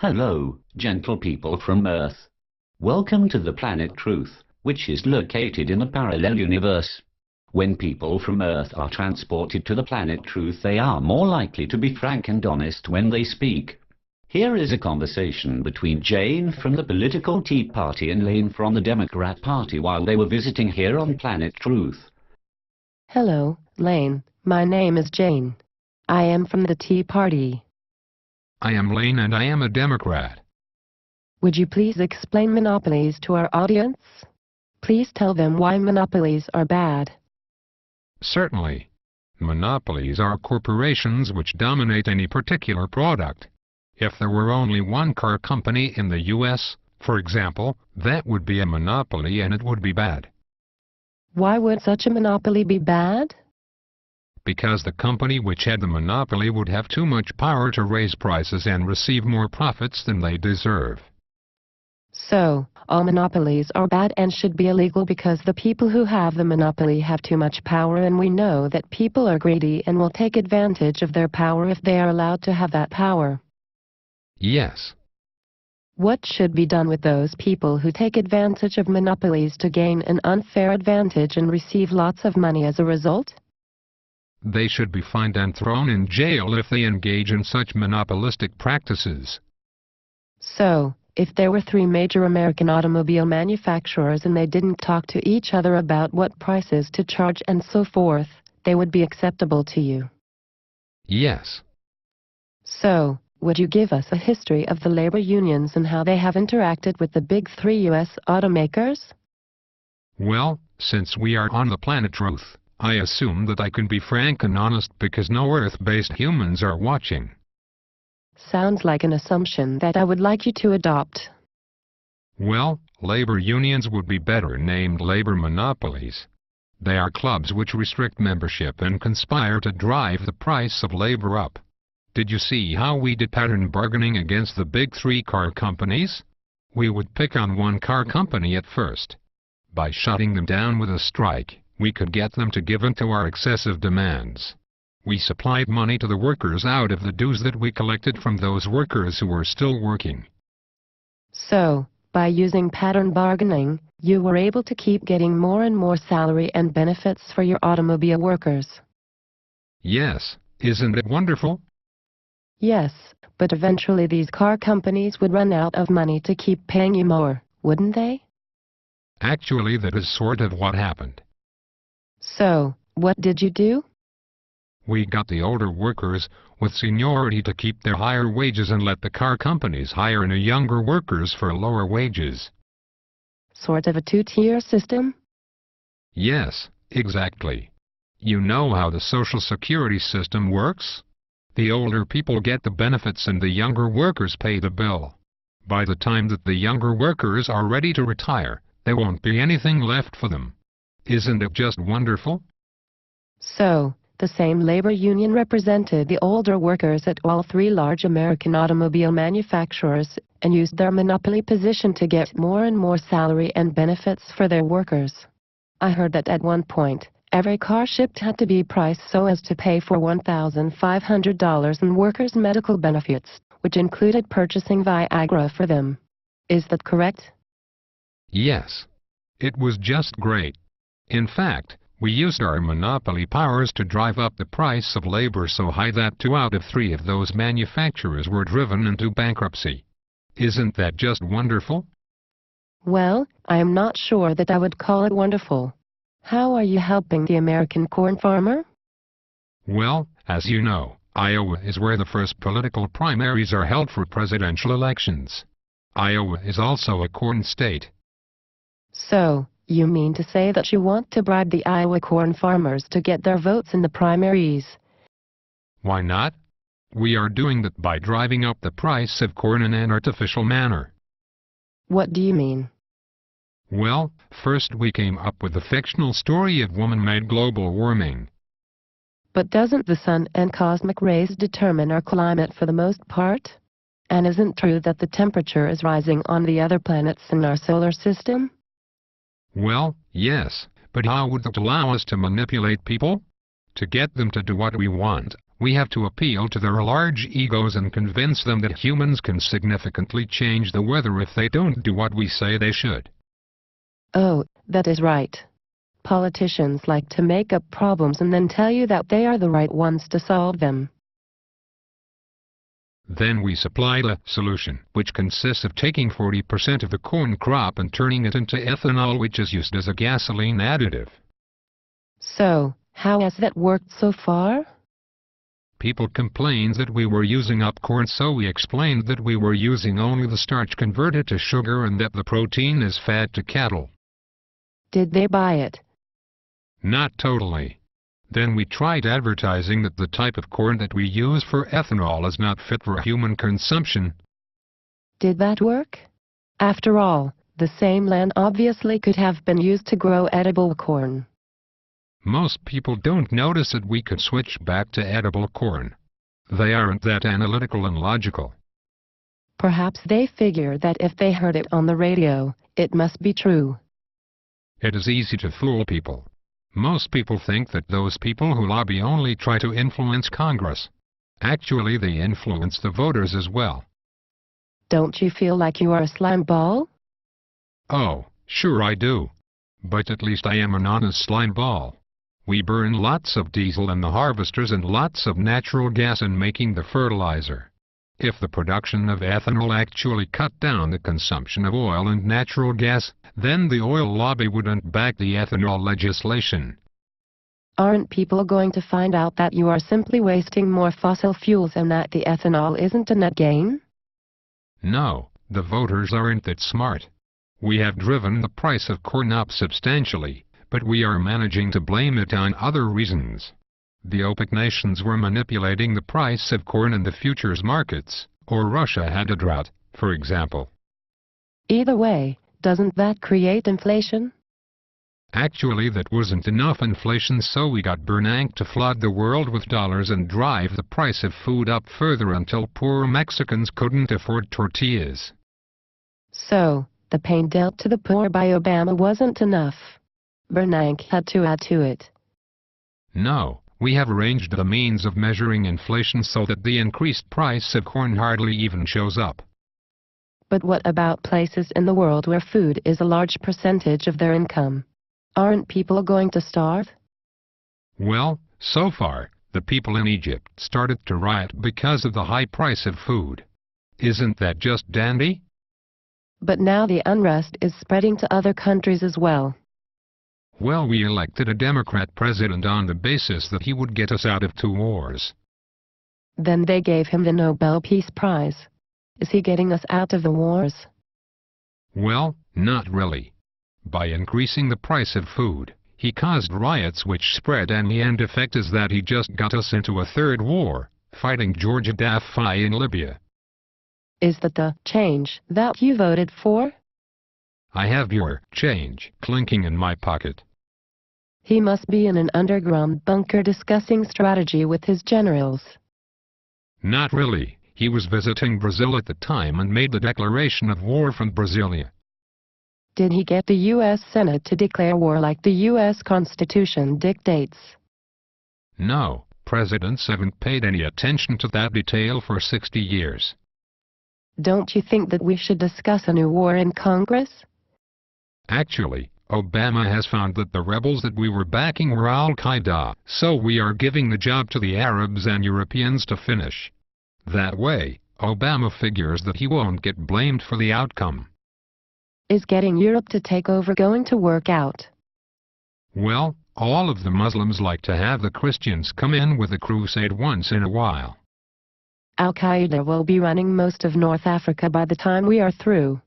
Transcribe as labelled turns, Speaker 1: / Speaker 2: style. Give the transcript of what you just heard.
Speaker 1: Hello, gentle people from Earth. Welcome to the planet Truth, which is located in a parallel universe. When people from Earth are transported to the planet Truth, they are more likely to be frank and honest when they speak. Here is a conversation between Jane from the political Tea Party and Lane from the Democrat Party while they were visiting here on planet Truth.
Speaker 2: Hello, Lane. My name is Jane. I am from the Tea Party.
Speaker 3: I am Lane and I am a Democrat.
Speaker 2: Would you please explain monopolies to our audience? Please tell them why monopolies are bad.
Speaker 3: Certainly. Monopolies are corporations which dominate any particular product. If there were only one car company in the U.S., for example, that would be a monopoly and it would be bad.
Speaker 2: Why would such a monopoly be bad?
Speaker 3: Because the company which had the monopoly would have too much power to raise prices and receive more profits than they deserve.
Speaker 2: So, all monopolies are bad and should be illegal because the people who have the monopoly have too much power, and we know that people are greedy and will take advantage of their power if they are allowed to have that power.
Speaker 3: Yes.
Speaker 2: What should be done with those people who take advantage of monopolies to gain an unfair advantage and receive lots of money as a result?
Speaker 3: They should be fined and thrown in jail if they engage in such monopolistic practices.
Speaker 2: So, if there were 3 major American automobile manufacturers and they didn't talk to each other about what prices to charge and so forth, they would be acceptable to you.
Speaker 3: Yes.
Speaker 2: So, would you give us a history of the labor unions and how they have interacted with the big 3 U.S. automakers?
Speaker 3: Well, since we are on the planet Truth, I assume that I can be frank and honest because no Earth-based humans are watching.
Speaker 2: Sounds like an assumption that I would like you to adopt.
Speaker 3: Well, labor unions would be better named labor monopolies. They are clubs which restrict membership and conspire to drive the price of labor up. Did you see how we did pattern bargaining against the big 3 car companies? We would pick on one car company at first. By shutting them down with a strike, we could get them to give in to our excessive demands. We supplied money to the workers out of the dues that we collected from those workers who were still working.
Speaker 2: So, by using pattern bargaining, you were able to keep getting more and more salary and benefits for your automobile workers.
Speaker 3: Yes, isn't it wonderful?
Speaker 2: Yes, but eventually these car companies would run out of money to keep paying you more, wouldn't they?
Speaker 3: Actually, that is sort of what happened.
Speaker 2: So, what did you do?
Speaker 3: We got the older workers with seniority to keep their higher wages and let the car companies hire in younger workers for lower wages.
Speaker 2: Sort of a 2-tier system?
Speaker 3: Yes, exactly. You know how the Social Security system works? The older people get the benefits and the younger workers pay the bill. By the time that the younger workers are ready to retire, there won't be anything left for them. Isn't it just wonderful?
Speaker 2: So, the same labor union represented the older workers at all 3 large American automobile manufacturers and used their monopoly position to get more and more salary and benefits for their workers. I heard that at one point, every car shipped had to be priced so as to pay for $1,500 in workers' medical benefits, which included purchasing Viagra for them. Is that correct?
Speaker 3: Yes. It was just great. In fact, we used our monopoly powers to drive up the price of labor so high that 2 out of 3 of those manufacturers were driven into bankruptcy. Isn't that just wonderful?
Speaker 2: Well, I am not sure that I would call it wonderful. How are you helping the American corn farmer?
Speaker 3: Well, as you know, Iowa is where the first political primaries are held for presidential elections. Iowa is also a corn state.
Speaker 2: So, you mean to say that you want to bribe the Iowa corn farmers to get their votes in the primaries?
Speaker 3: Why not? We are doing that by driving up the price of corn in an artificial manner.
Speaker 2: What do you mean?
Speaker 3: Well, first we came up with the fictional story of woman-made global warming.
Speaker 2: But doesn't the sun and cosmic rays determine our climate for the most part? And isn't it true that the temperature is rising on the other planets in our solar system?
Speaker 3: Well, yes, but how would that allow us to manipulate people? To get them to do what we want, We have to appeal to their large egos and convince them that humans can significantly change the weather if they don't do what we say they should.
Speaker 2: Oh, that is right. Politicians like to make up problems and then tell you that they are the right ones to solve them.
Speaker 3: Then we supply the solution, which consists of taking 40% of the corn crop and turning it into ethanol, which is used as a gasoline additive.
Speaker 2: So, how has that worked so far?
Speaker 3: People complained that we were using up corn, so we explained that we were using only the starch converted to sugar and that the protein is fed to cattle.
Speaker 2: Did they buy it?
Speaker 3: Not totally. Then we tried advertising that the type of corn that we use for ethanol is not fit for human consumption.
Speaker 2: Did that work? After all, the same land obviously could have been used to grow edible corn.
Speaker 3: Most people don't notice that we could switch back to edible corn. They aren't that analytical and logical.
Speaker 2: Perhaps they figure that if they heard it on the radio, it must be true.
Speaker 3: It is easy to fool people. Most people think that those people who lobby only try to influence Congress. Actually, they influence the voters as well.
Speaker 2: Don't you feel like you are a slime ball?
Speaker 3: Oh, sure I do. But at least I am an honest slime ball. We burn lots of diesel in the harvesters and lots of natural gas in making the fertilizer. If the production of ethanol actually cut down the consumption of oil and natural gas, then the oil lobby wouldn't back the ethanol legislation.
Speaker 2: Aren't people going to find out that you are simply wasting more fossil fuels and that the ethanol isn't a net gain?
Speaker 3: No, the voters aren't that smart. We have driven the price of corn up substantially, but we are managing to blame it on other reasons. The OPEC nations were manipulating the price of corn in the futures markets, or Russia had a drought, for example.
Speaker 2: Either way, doesn't that create inflation?
Speaker 3: Actually, that wasn't enough inflation, so we got Bernanke to flood the world with dollars and drive the price of food up further until poor Mexicans couldn't afford tortillas.
Speaker 2: So, the pain dealt to the poor by Obama wasn't enough. Bernanke had to add to it.
Speaker 3: No, we have arranged the means of measuring inflation so that the increased price of corn hardly even shows up.
Speaker 2: But what about places in the world where food is a large percentage of their income? Aren't people going to starve?
Speaker 3: Well, so far, the people in Egypt started to riot because of the high price of food. Isn't that just dandy?
Speaker 2: But now the unrest is spreading to other countries as well.
Speaker 3: Well, we elected a Democrat president on the basis that he would get us out of 2 wars.
Speaker 2: Then they gave him the Nobel Peace Prize. Is he getting us out of the wars?
Speaker 3: Well, not really. By increasing the price of food, he caused riots which spread, and the end effect is that he just got us into a 3rd war, fighting George Gaddafi in Libya.
Speaker 2: Is that the change that you voted for?
Speaker 3: I have your change clinking in my pocket.
Speaker 2: He must be in an underground bunker discussing strategy with his generals.
Speaker 3: Not really. He was visiting Brazil at the time and made the declaration of war from Brasilia.
Speaker 2: Did he get the U.S. Senate to declare war like the U.S. Constitution dictates?
Speaker 3: No, presidents haven't paid any attention to that detail for 60 years.
Speaker 2: Don't you think that we should discuss a new war in Congress?
Speaker 3: Actually, Obama has found that the rebels that we were backing were Al-Qaeda, so we are giving the job to the Arabs and Europeans to finish. That way, Obama figures that he won't get blamed for the outcome.
Speaker 2: Is getting Europe to take over going to work out?
Speaker 3: Well, all of the Muslims like to have the Christians come in with a crusade once in a while.
Speaker 2: Al-Qaeda will be running most of North Africa by the time we are through.